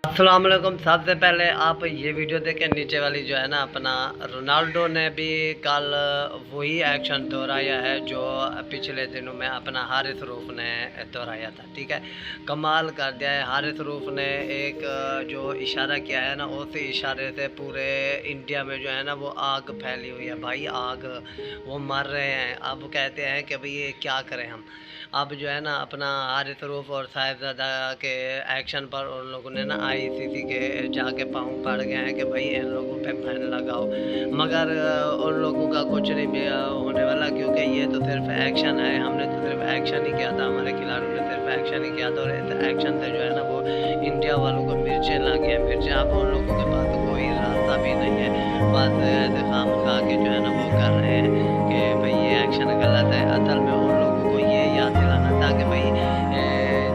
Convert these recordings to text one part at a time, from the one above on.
अस्सलाम वालेकुम। सबसे पहले आप ये वीडियो देखें, नीचे वाली जो है ना अपना रोनाल्डो ने भी कल वही एक्शन दोहराया है जो पिछले दिनों में अपना हारिस रूफ ने दोहराया था। ठीक है, कमाल कर दिया है। हारिस रूफ ने एक जो इशारा किया है ना, उसी इशारे से पूरे इंडिया में जो है ना वो आग फैली हुई है भाई, आग। वो मर रहे हैं। अब कहते हैं कि भाई ये क्या करें हम। अब जो है ना अपना हारिस रूफ और साहिबजादा के एक्शन पर उन लोगों ने ना आईसीसी के जाके पाँव पड़ गए हैं कि भाई इन लोगों पे बैन लगाओ, मगर उन लोगों का कुछ नहीं भी होने वाला, क्योंकि ये तो सिर्फ एक्शन है। हमने तो सिर्फ एक्शन ही किया था, हमारे खिलाड़ियों ने सिर्फ एक्शन ही किया था, और इस एक्शन से जो है ना वो इंडिया वालों को मिर्चें लग गए। मिर्चें अब उन लोगों के पास कोई रास्ता भी नहीं है, बस खाम खा के जो है ना वो कर रहे हैं कि भाई ये एक्शन गलत है। असल में उन लोगों को ये याद दिलाना था कि भाई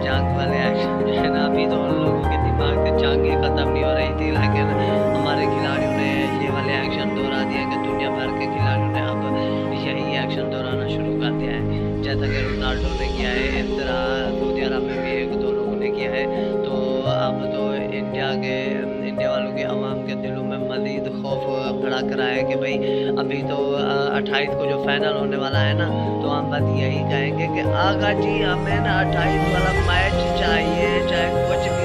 जंग वाले एक्शन जो है ना, अभी तो उन लोगों के दिमाग से जंगें ख़त्म नहीं हो रही थी, लेकिन हमारे खिलाड़ियों ने ये वाले एक्शन दोहरा दिया कि दुनिया भर के खिलाड़ियों ने अब यही एक्शन दोहराना शुरू कर दिया है। जैसा कि रोनाल्डो ने किया है, इस तरह सऊदी अरब में भी एक दो लोगों ने किया है। तो अब तो इंडिया वालों के अवाम के दिलों में मज़ीद खौफ खड़ा करा है कि भाई अभी तो 28 को जो फाइनल होने वाला है ना, तो हम बस यही कहेंगे कि आगा जी हमें ना 28 वाला मैच चाहिए, चाहे कुछ भी